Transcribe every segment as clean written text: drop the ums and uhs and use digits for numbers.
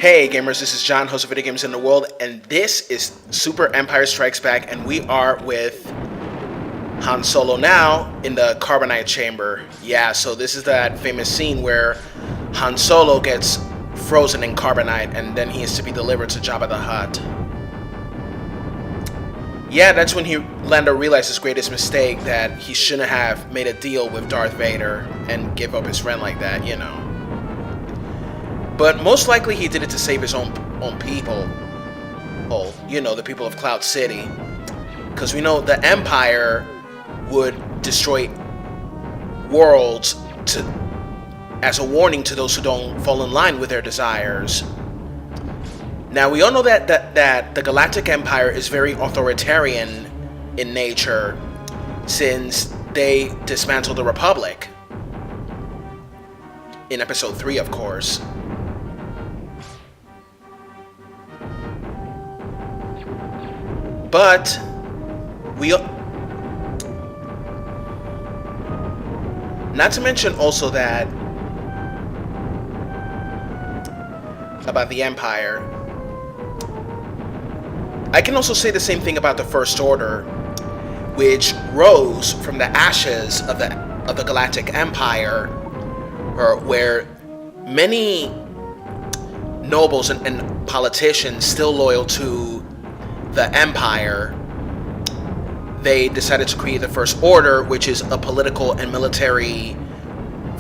Hey gamers, this is John, host of Video Games in the World, and this is Super Empire Strikes Back, and we are with Han Solo now in the Carbonite chamber. Yeah, so this is that famous scene where Han Solo gets frozen in Carbonite, and then he is to be delivered to Jabba the Hutt. Yeah, that's when Lando realized his greatest mistake, that he shouldn't have made a deal with Darth Vader and give up his friend like that, you know. But most likely he did it to save his own people. Oh, you know, the people of Cloud City. Because we know the Empire would destroy worlds as a warning to those who don't fall in line with their desires. Now, we all know that the Galactic Empire is very authoritarian in nature since they dismantled the Republic. In Episode 3, of course. But not to mention also that about the Empire. I can also say the same thing about the First Order, which rose from the ashes of the Galactic Empire, where many nobles and politicians still loyal to the Empire, they decided to create the First Order, which is a political and military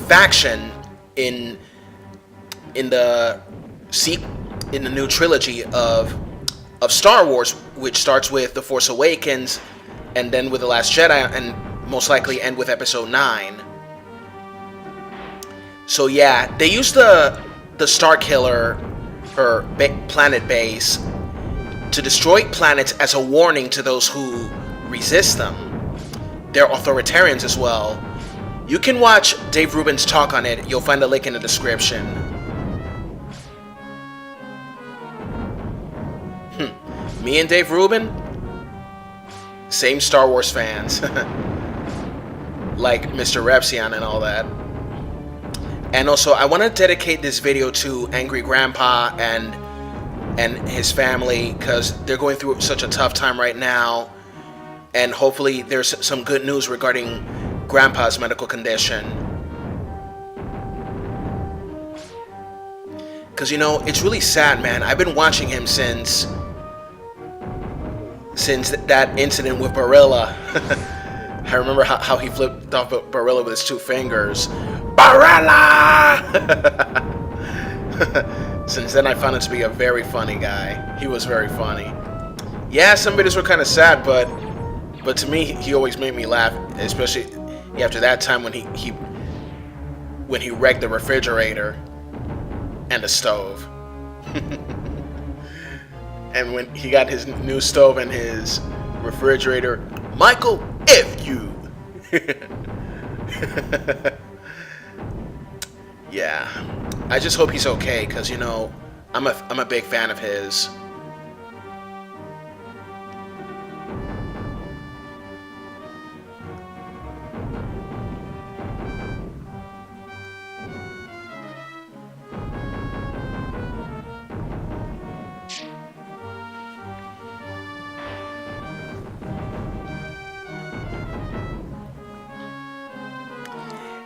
faction in the new trilogy of Star Wars, which starts with The Force Awakens, and then with The Last Jedi, and most likely end with Episode 9. So yeah, they used the Star Killer, or planet base, to destroy planets as a warning to those who resist them. They're authoritarians as well. You can watch Dave Rubin's talk on it. You'll find a link in the description. Me and Dave Rubin? Same Star Wars fans. Like Mr. Repsion and all that. And also, I want to dedicate this video to Angry Grandpa and his family, because they're going through such a tough time right now, and hopefully there's some good news regarding Grandpa's medical condition. Because, you know, it's really sad, man. I've been watching him since that incident with Barilla. I remember how he flipped off Barilla with his 2 fingers. Barilla! Since then, I found him to be a very funny guy. He was very funny. Yeah, some videos were kind of sad, but to me, he always made me laugh, especially after that time when he wrecked the refrigerator and the stove. And when he got his new stove and his refrigerator, Michael, F you. Yeah, I just hope he's okay, because, you know, I'm a big fan of his.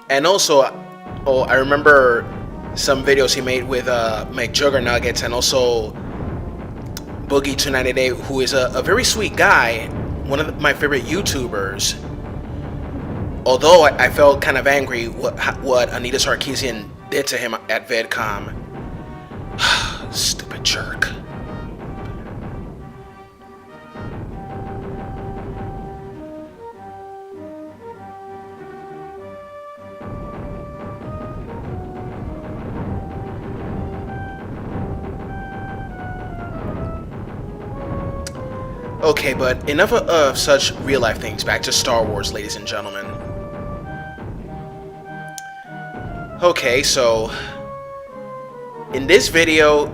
And also, I remember some videos he made with McJuggernuggets and also Boogie298, who is a very sweet guy, one of my favorite YouTubers. Although I felt kind of angry what Anita Sarkeesian did to him at VidCon. Stupid jerk. Okay, but enough of such real-life things. Back to Star Wars, ladies and gentlemen. Okay, so in this video,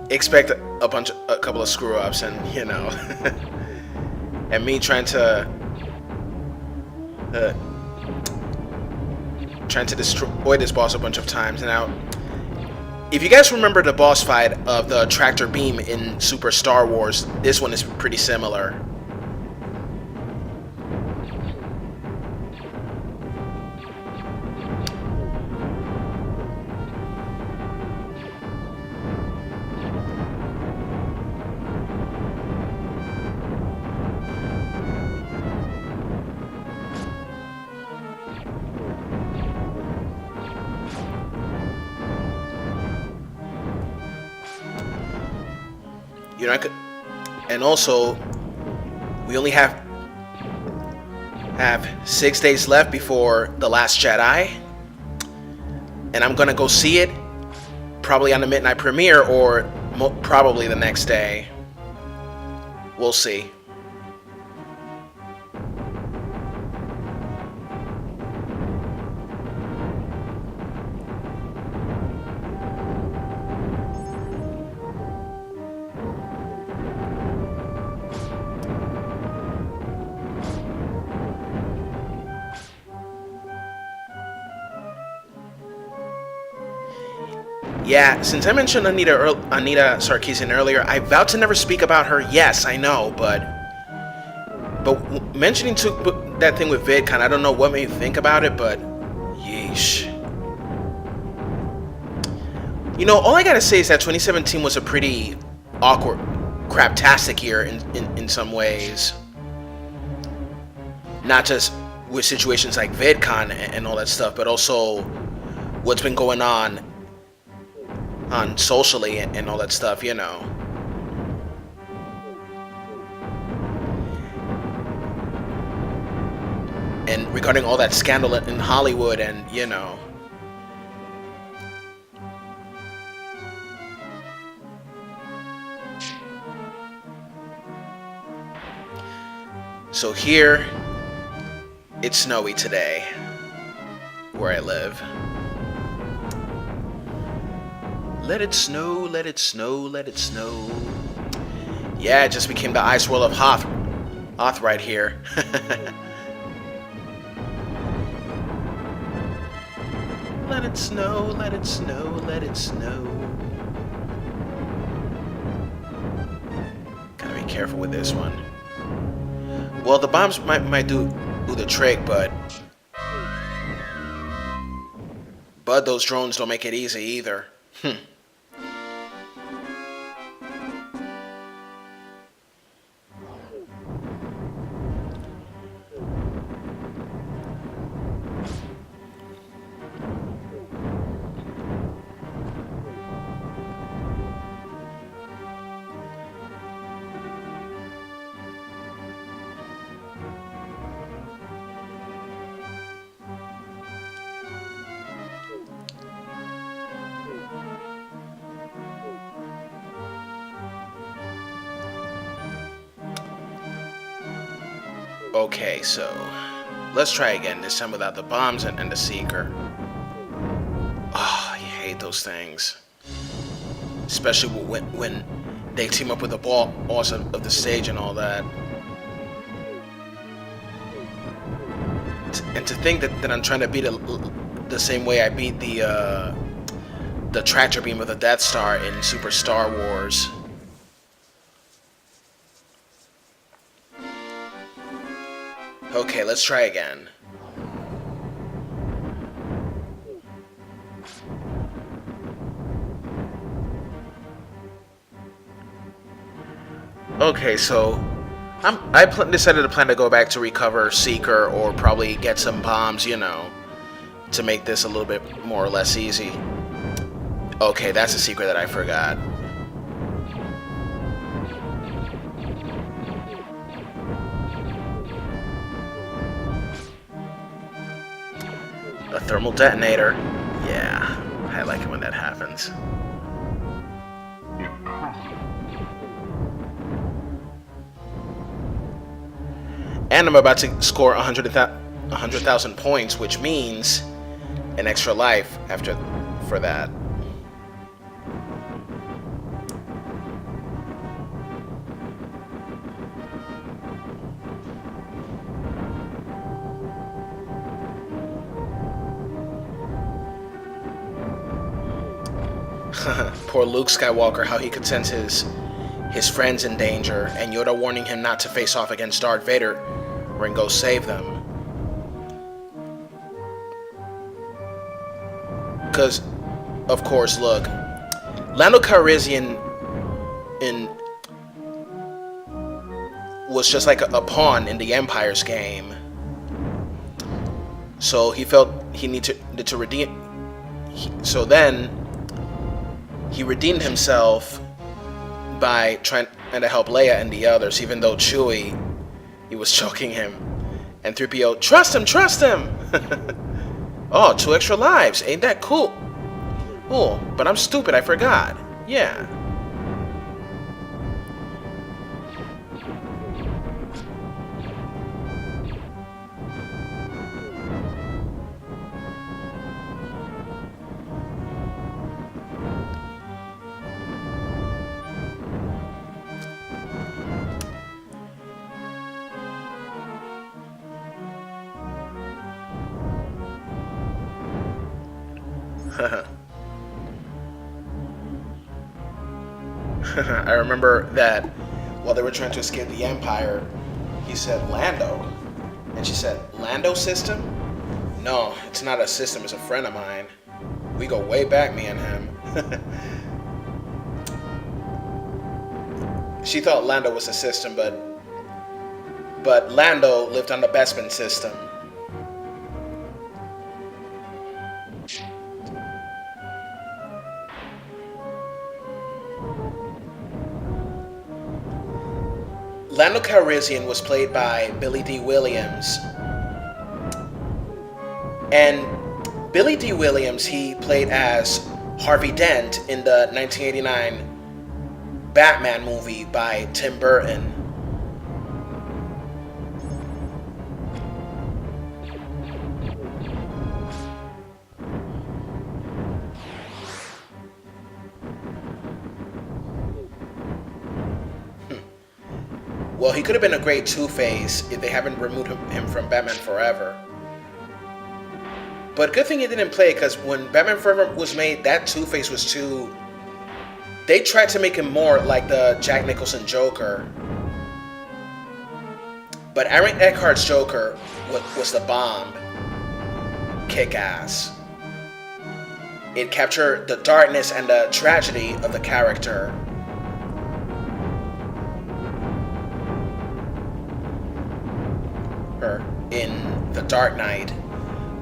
expect a couple of screw-ups, and you know, and me trying to destroy this boss a bunch of times. Now, If you guys remember the boss fight of the tractor beam in Super Star Wars, this one is pretty similar. You know, and also, we only have 6 days left before The Last Jedi, and I'm gonna go see it, probably on the midnight premiere or probably the next day. We'll see. Yeah, since I mentioned Anita Sarkeesian earlier, I vowed to never speak about her. Yes, I know, but mentioning that thing with VidCon, I don't know what made me think about it, but yeesh. You know, all I gotta say is that 2017 was a pretty awkward, craptastic year in some ways. Not just with situations like VidCon and all that stuff, but also what's been going on socially and all that stuff, you know. And regarding all that scandal in Hollywood and, you know. So here, it's snowy today, where I live. Let it snow, let it snow, let it snow. Yeah, it just became the ice world of Hoth right here. Let it snow, let it snow, let it snow. Gotta be careful with this one. Well, the bombs might do the trick, but those drones don't make it easy either. Okay, so let's try again, this time without the bombs and the Seeker. Oh, I hate those things. Especially when they team up with the boss of the stage and all that. And to think that I'm trying to beat it the same way I beat the tractor beam of the Death Star in Super Star Wars. Okay, let's try again. Okay, so I decided to plan to go back to recover Seeker or probably get some bombs, you know, to make this a little bit more or less easy. Okay, that's a secret that I forgot. A thermal detonator. Yeah, I like it when that happens. And I'm about to score 100,000 points, which means an extra life for that. Poor Luke Skywalker, how he could sense his friends in danger, and Yoda warning him not to face off against Darth Vader or go save them. Because, of course, look, Lando Calrissian was just like a pawn in the Empire's game. So he felt he needed to redeem. So then he redeemed himself by trying to help Leia and the others, even though Chewie, he was choking him. And 3PO, trust him! Oh, 2 extra lives, ain't that cool? Oh, but I'm stupid, I forgot. Yeah. I remember that while they were trying to escape the Empire, he said Lando. And she said, Lando system? No, it's not a system, it's a friend of mine. We go way back, me and him. She thought Lando was a system, but Lando lived on the Bespin system. Lando Calrissian was played by Billy D. Williams. And Billy D. Williams, he played as Harvey Dent in the 1989 Batman movie by Tim Burton. Well, he could have been a great Two-Face if they haven't removed him from Batman Forever. But good thing he didn't play, because when Batman Forever was made, that Two-Face was too... They tried to make him more like the Jack Nicholson Joker. But Aaron Eckhart's Joker was the bomb. Kick-ass. It captured the darkness and the tragedy of the character. In The Dark Knight.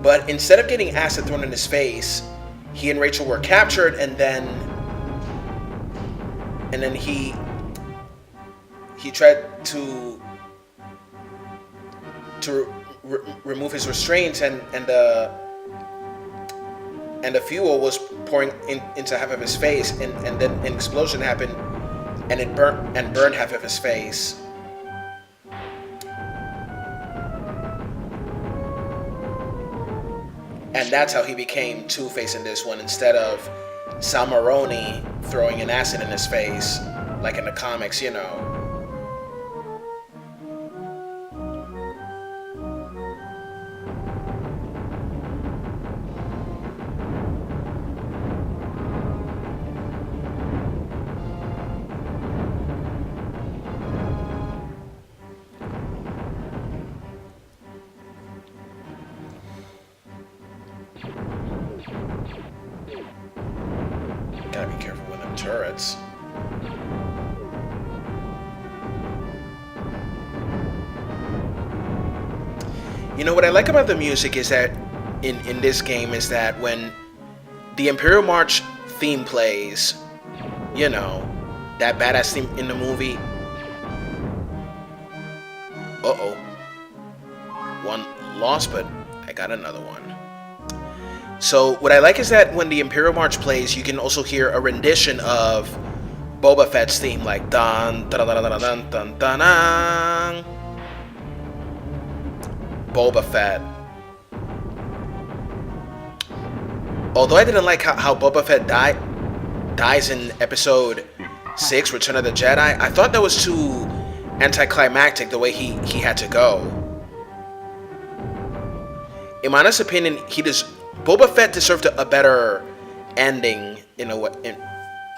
But instead of getting acid thrown in his face, he and Rachel were captured, and then he tried to remove his restraints, and the fuel was pouring into half of his face, and then an explosion happened, and it burned half of his face. And that's how he became Two-Face in this one, instead of Sal Maroni throwing an acid in his face, like in the comics, you know. Gotta be careful with them turrets. You know what I like about the music is that in this game is that when the Imperial March theme plays, you know, that badass theme in the movie. Uh-oh. One lost, but I got another one. So what I like is that when the Imperial March plays, you can also hear a rendition of Boba Fett's theme, like dun dun dun dun dun dun dun dun. Boba Fett. Although I didn't like how Boba Fett dies in Episode 6, Return of the Jedi, I thought that was too anticlimactic the way he had to go. In my honest opinion, Boba Fett deserved a better ending in a way.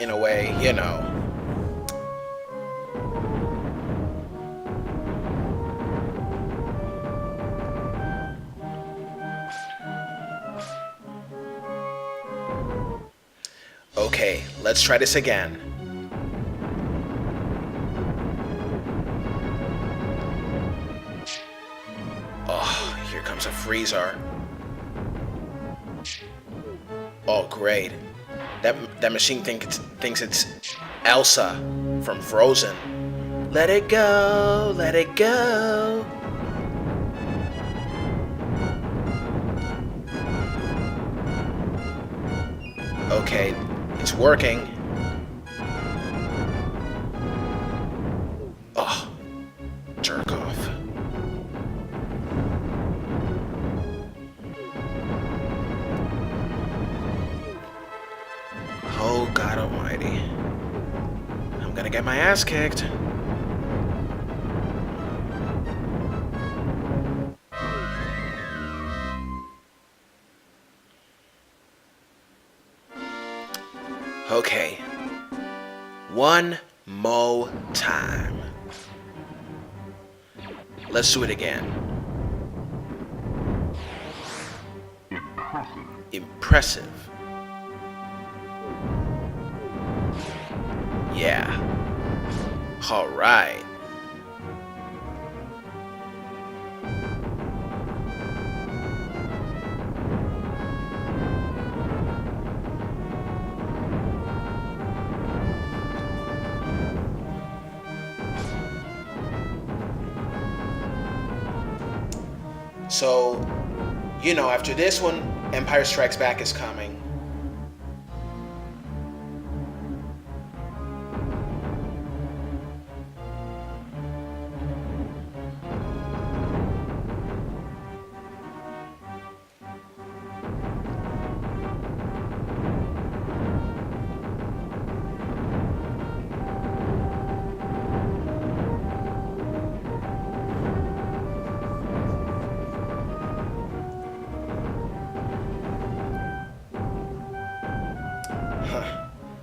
in a way, you know. Okay, let's try this again. Oh, here comes a freezer. Oh, great. That machine thinks it's Elsa from Frozen. Let it go, let it go. Okay, it's working. Oh, jerk off. Oh, God almighty. I'm gonna get my ass kicked. Okay. One more time. Let's do it again. Impressive. Yeah. All right. So, you know, after this one, Empire Strikes Back is coming.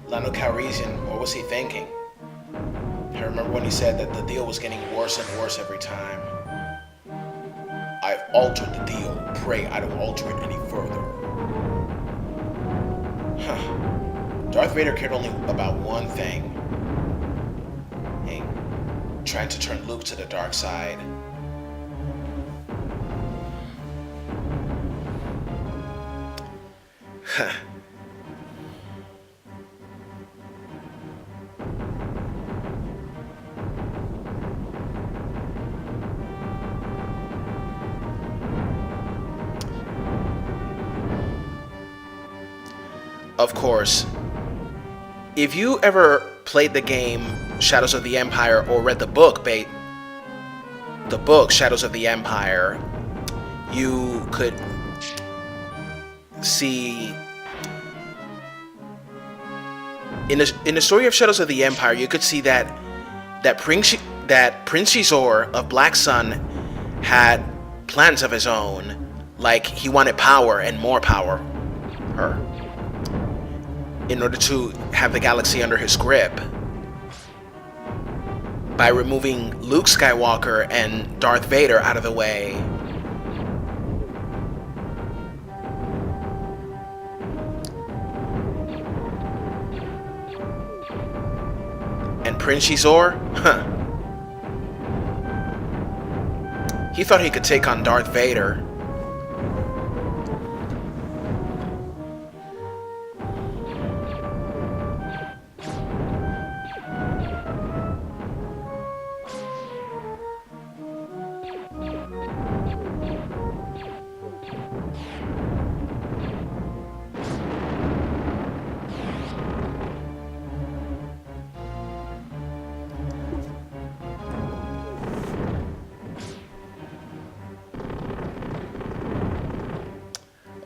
Lando Calrissian, what was he thinking? I remember when he said that the deal was getting worse and worse every time. I've altered the deal. Pray I don't alter it any further. Darth Vader cared only about one thing. Hey, trying to turn Luke to the dark side. Of course, if you ever played the game Shadows of the Empire or read the book Shadows of the Empire, you could see in the story of Shadows of the Empire, you could see that Prince Xizor of Black Sun had plans of his own, like he wanted power and more power, in order to have the galaxy under his grip. By removing Luke Skywalker and Darth Vader out of the way. And Prince Xizor? He thought he could take on Darth Vader.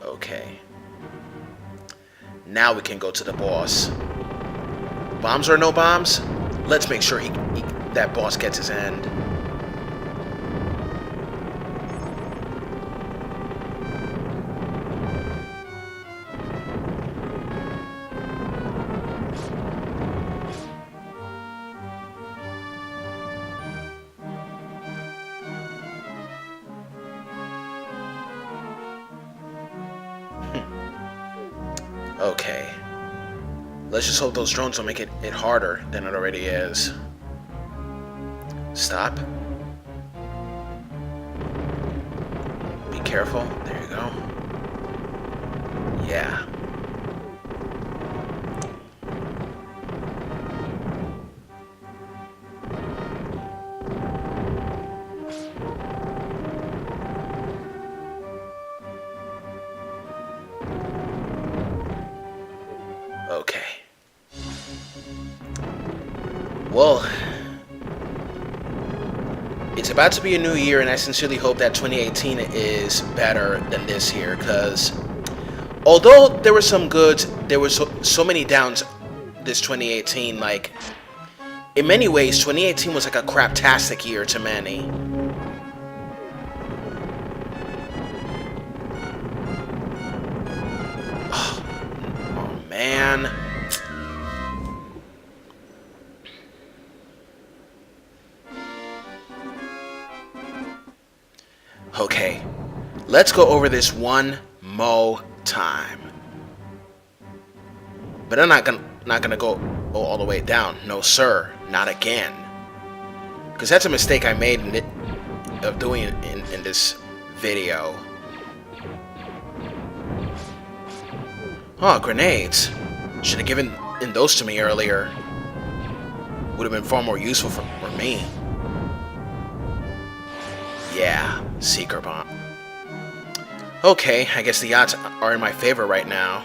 Okay. Now we can go to the boss. Bombs or no bombs? Let's make sure that boss gets his end. Okay. Let's just hope those drones don't make it harder than it already is. Stop. Be careful. There you go. Yeah. Okay. Well, it's about to be a new year, and I sincerely hope that 2018 is better than this year, because although there were some goods, there were so many downs this 2018. Like, in many ways, 2018 was like a craptastic year to many. Oh man. Okay, let's go over this one more time. But I'm not gonna go all the way down. No, sir, not again. Because that's a mistake I made of doing it in this video. Oh, grenades. Should have given in those to me earlier. Would have been far more useful for me. Yeah, secret bomb. Okay, I guess the odds are in my favor right now.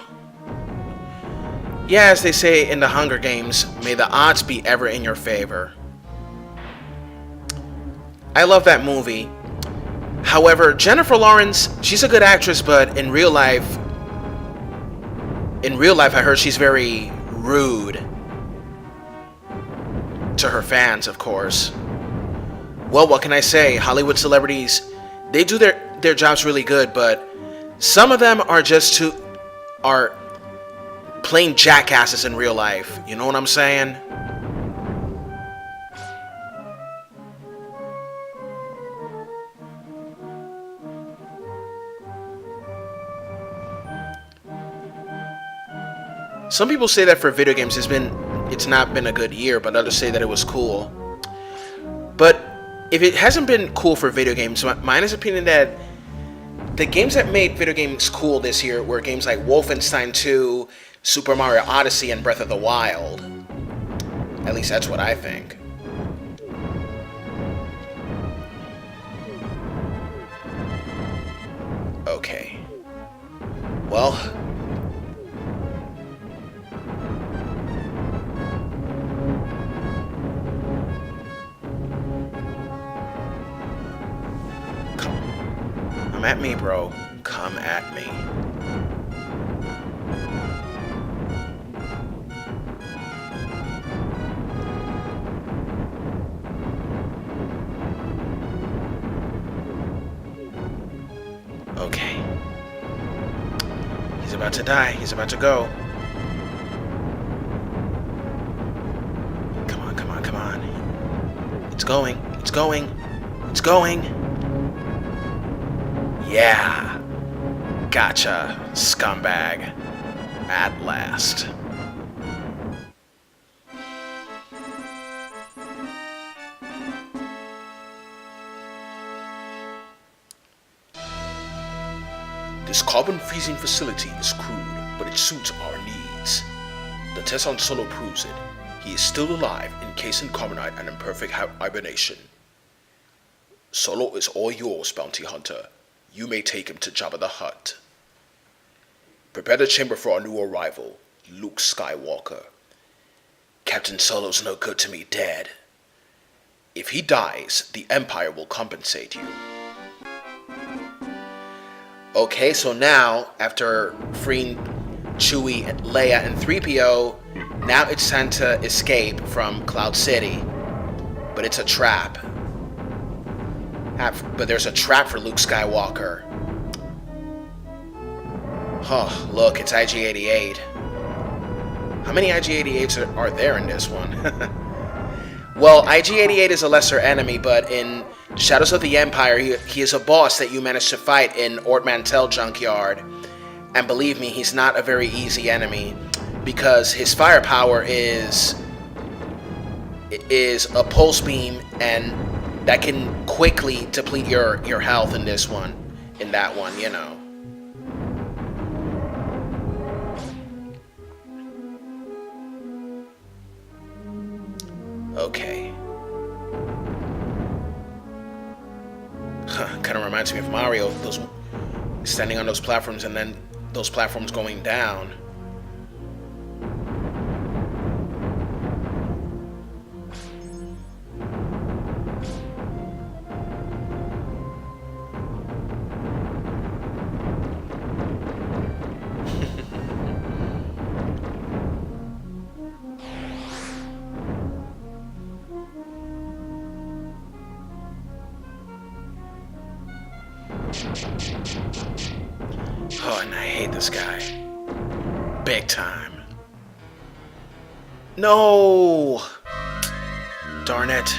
Yeah, as they say in the Hunger Games, may the odds be ever in your favor. I love that movie. However, Jennifer Lawrence, she's a good actress, but in real life, I heard she's very rude to her fans, of course. Well, what can I say? Hollywood celebrities, they do their jobs really good, but some of them are are plain jackasses in real life. You know what I'm saying? Some people say that for video games it's not been a good year, but others say that it was cool. But if it hasn't been cool for video games, my honest opinion that the games that made video games cool this year were games like Wolfenstein 2, Super Mario Odyssey, and Breath of the Wild. At least that's what I think. Okay. Well, come at me, bro. Come at me. Okay. He's about to die. He's about to go. Come on, come on, come on. It's going. It's going. It's going. Yeah. Gotcha, scumbag. At last. This carbon freezing facility is crude, but it suits our needs. The test on Solo proves it. He is still alive, encased in carbonite and in perfect hibernation. Solo is all yours, bounty hunter. You may take him to Jabba the Hutt. Prepare the chamber for our new arrival, Luke Skywalker. Captain Solo's no good to me dead. If he dies, the Empire will compensate you. Okay, so now, after freeing Chewie, Leia, and 3PO, now it's time to escape from Cloud City. But it's a trap. But there's a trap for Luke Skywalker. Huh, look, it's IG-88. How many IG-88s are there in this one? Well, IG-88 is a lesser enemy, but in Shadows of the Empire, he is a boss that you managed to fight in Ort Mantell Junkyard. And believe me, he's not a very easy enemy, because his firepower is a pulse beam, and that can quickly deplete your health in this one, in that one, you know. Okay. Kind of reminds me of Mario, those standing on those platforms and then those platforms going down. Oh, and I hate this guy. Big time. No! Darn it.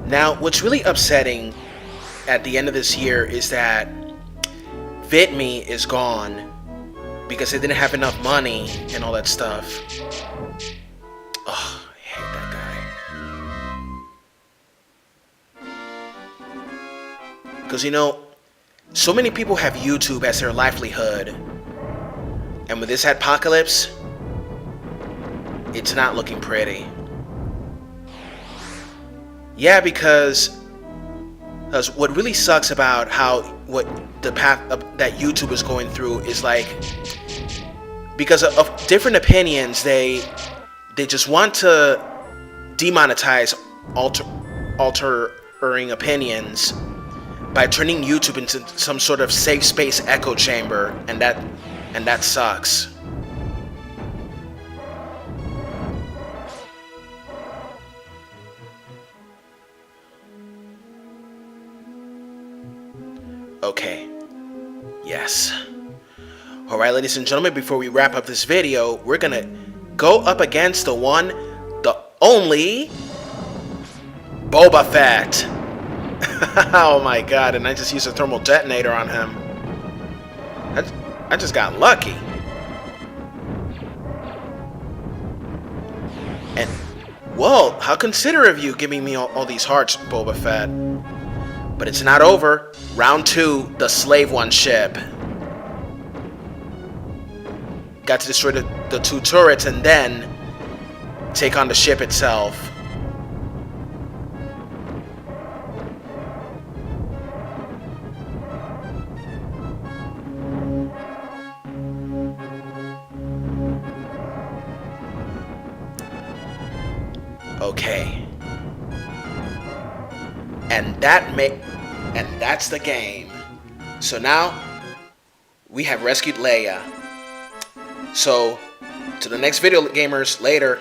Now, what's really upsetting at the end of this year is that VidMe is gone because they didn't have enough money and all that stuff. Oh, I hate that guy. Because, you know, so many people have YouTube as their livelihood. And with this apocalypse, it's not looking pretty. Yeah, because what really sucks about what the path that YouTube is going through is like, because of different opinions, they just want to demonetize altering opinions by turning YouTube into some sort of safe space echo chamber, and that sucks. Okay. Yes. Alright, ladies and gentlemen, before we wrap up this video, we're gonna go up against the one, the only Boba Fett. Oh my god, and I just used a thermal detonator on him. I just got lucky. And, whoa, how considerate of you giving me all these hearts, Boba Fett. But it's not over. Round 2, the Slave One ship. Got to destroy the 2 turrets and then take on the ship itself. Okay. And that's the game. So now we have rescued Leia. So to the next video, gamers, later.